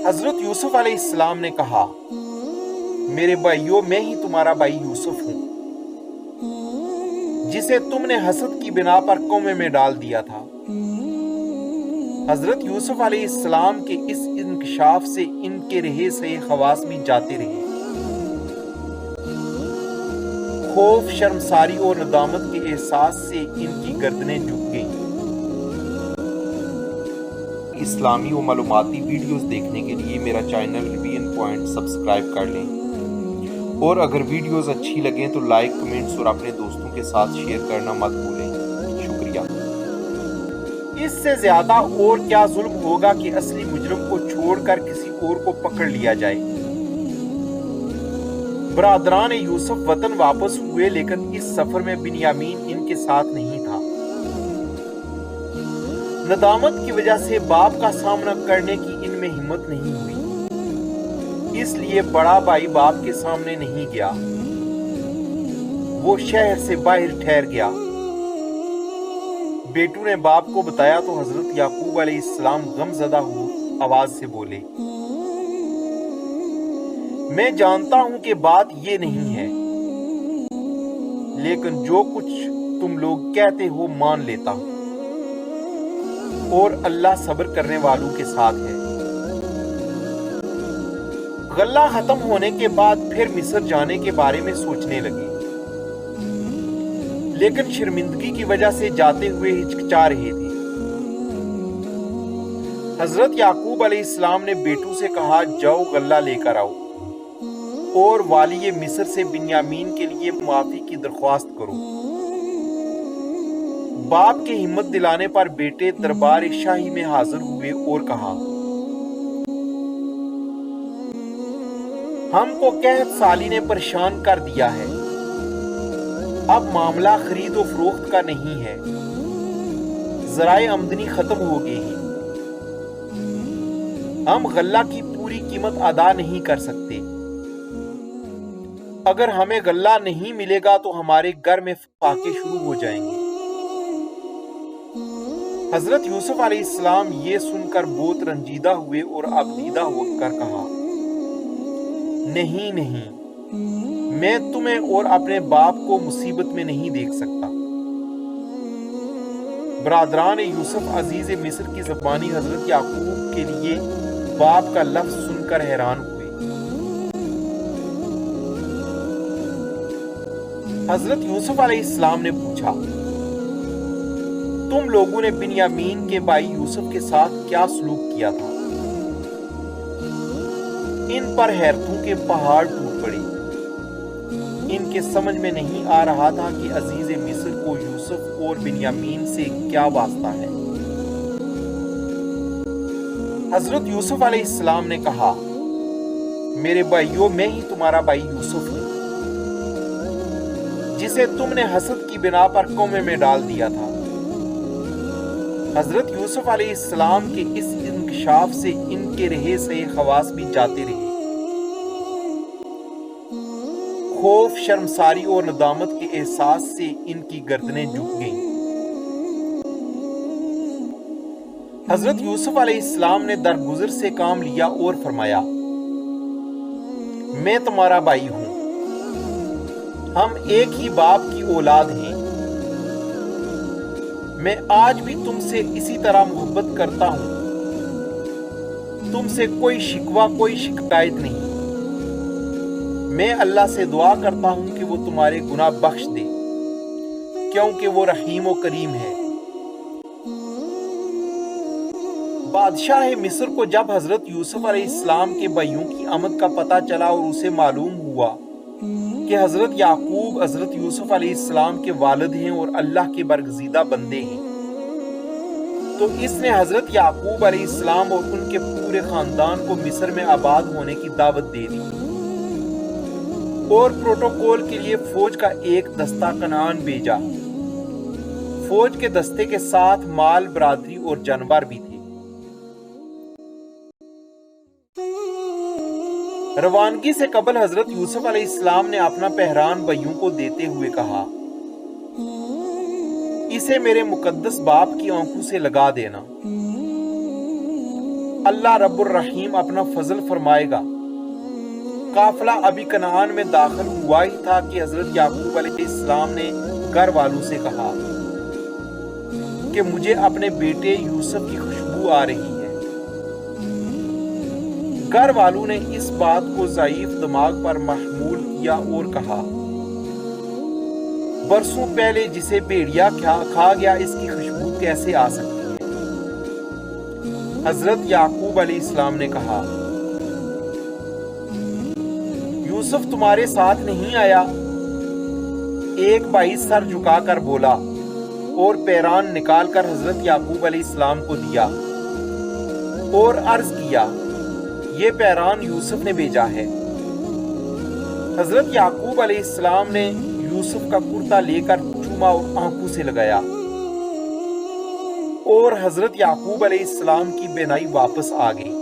حضرت یوسف علیہ السلام نے کہا، میرے بھائیوں، میں ہی تمہارا بھائی یوسف ہوں، جسے تم نے حسد کی بنا پر کنویں میں ڈال دیا تھا۔ حضرت یوسف علیہ السلام کے اس انکشاف سے ان کے رہے سہے خواص بھی جاتے رہے۔ خوف، شرمساری اور ندامت کے احساس سے ان کی گردنیں جھک گئیں۔ اسلامی و معلوماتی ویڈیوز دیکھنے کے لیے میرا چینل ریویژن پوائنٹ سبسکرائب کر لیں، اور اگر ویڈیوز اچھی لگیں تو لائک، کمنٹس اور اپنے دوستوں کے ساتھ شیئر کرنا مت بھولیں۔ شکریہ۔ اس سے زیادہ اور کیا ظلم ہوگا کہ اصلی مجرم کو چھوڑ کر کسی اور کو پکڑ لیا جائے۔ برادران یوسف وطن واپس ہوئے، لیکن اس سفر میں بنیامین ان کے ساتھ نہیں تھا۔ ندامت کی وجہ سے باپ کا سامنا کرنے کی ان میں ہمت نہیں ہوئی، اس لیے بڑا بھائی باپ کے سامنے نہیں گیا، وہ شہر سے باہر ٹھہر گیا۔ بیٹوں نے باپ کو بتایا تو حضرت یعقوب علیہ السلام غم زدہ ہو آواز سے بولے، میں جانتا ہوں کہ بات یہ نہیں ہے، لیکن جو کچھ تم لوگ کہتے ہو مان لیتا ہوں، اور اللہ صبر کرنے والوں کے ساتھ ہے۔ غلہ ختم ہونے کے بعد پھر مصر جانے کے بارے میں سوچنے لگے، لیکن شرمندگی کی وجہ سے جاتے ہوئے ہچکچا رہے تھے۔ حضرت یعقوب علیہ السلام نے بیٹوں سے کہا، جاؤ غلہ لے کر آؤ، اور والی مصر سے بنیامین کے لیے معافی کی درخواست کرو۔ باپ کے ہمت دلانے پر بیٹے دربار شاہی میں حاضر ہوئے اور کہا، ہم کو قحط سالی نے پریشان کر دیا ہے، اب معاملہ خرید و فروخت کا نہیں ہے، ذرائع آمدنی ختم ہو گئی ہیں، ہم غلہ کی پوری قیمت ادا نہیں کر سکتے، اگر ہمیں غلہ نہیں ملے گا تو ہمارے گھر میں فاقے شروع ہو جائیں گے۔ حضرت یوسف علیہ السلام یہ سن کر بہت رنجیدہ ہوئے اور ابدیدہ ہو کر کہا، نہیں نہیں، میں تمہیں اور اپنے باپ کو مصیبت میں نہیں دیکھ سکتا۔ برادران یوسف عزیز مصر کی زبانی حضرت یعقوب کے لیے باپ کا لفظ سن کر حیران ہوئے۔ حضرت یوسف علیہ السلام نے پوچھا، تم لوگوں نے بنیامین کے بھائی یوسف کے ساتھ کیا سلوک کیا تھا؟ ان پر حیرتوں کے پہاڑ ٹوٹ پڑے۔ ان کے سمجھ میں نہیں آ رہا تھا کہ عزیز مصر کو یوسف اور بنیامین سے کیا واسطہ ہے۔ حضرت یوسف علیہ السلام نے کہا، میرے بھائیوں، میں ہی تمہارا بھائی یوسف ہوں، جسے تم نے حسد کی بنا پر کنویں میں ڈال دیا تھا۔ حضرت یوسف علیہ السلام کے اس انکشاف سے ان کے رہے سہے خواص بھی جاتے رہے۔ خوف، شرمساری اور ندامت کے احساس سے ان کی گردنیں جھک گئیں۔ حضرت یوسف علیہ السلام نے درگزر سے کام لیا اور فرمایا، میں تمہارا بھائی ہوں، ہم ایک ہی باپ کی اولاد ہیں، میں آج بھی تم سے اسی طرح محبت کرتا ہوں، تم سے کوئی شکوہ، کوئی شکایت نہیں۔ میں اللہ سے دعا کرتا ہوں کہ وہ تمہارے گناہ بخش دے، کیونکہ وہ رحیم و کریم ہے۔ بادشاہ مصر کو جب حضرت یوسف علیہ السلام کے بھائیوں کی آمد کا پتہ چلا اور اسے معلوم ہوا کہ حضرت یعقوب حضرت یوسف علیہ السلام کے والد ہیں اور اللہ کے برگزیدہ بندے ہیں، تو اس نے حضرت یعقوب علیہ السلام اور ان کے پورے خاندان کو مصر میں آباد ہونے کی دعوت دے دی، اور پروٹوکول کے لیے فوج کا ایک دستہ کنعان بھیجا۔ فوج کے دستے کے ساتھ مال، برادری اور جانور بھی تھے۔ روانگی سے قبل حضرت یوسف علیہ السلام نے اپنا پہران بھائیوں کو دیتے ہوئے کہا، اسے میرے مقدس باپ کی آنکھوں سے لگا دینا۔ اللہ رب الرحیم اپنا فضل فرمائے گا۔ قافلہ ابھی کنعان میں داخل ہوا ہی تھا کہ حضرت یعقوب علیہ السلام نے گھر والوں سے کہا کہ مجھے اپنے بیٹے یوسف کی خوشبو آ رہی ہے۔ گھر والوں نے اس بات کو ضعیف دماغ پر محمول کیا اور کہا، برسوں پہلے جسے بھیڑیا کھا گیا اس کی خوشبو کیسے آ سکتی ہے؟ حضرت یعقوب علیہ السلام نے کہا، یوسف تمہارے ساتھ نہیں آیا؟ ایک بھائی سر جھکا کر بولا اور پیران نکال کر حضرت یعقوب علیہ السلام کو دیا اور عرض کیا، یہ پیران یوسف نے بھیجا ہے۔ حضرت یعقوب علیہ السلام نے یوسف کا کرتا لے کر چوما اور آنکھوں سے لگایا اور حضرت یعقوب علیہ السلام کی بینائی واپس آ گئی۔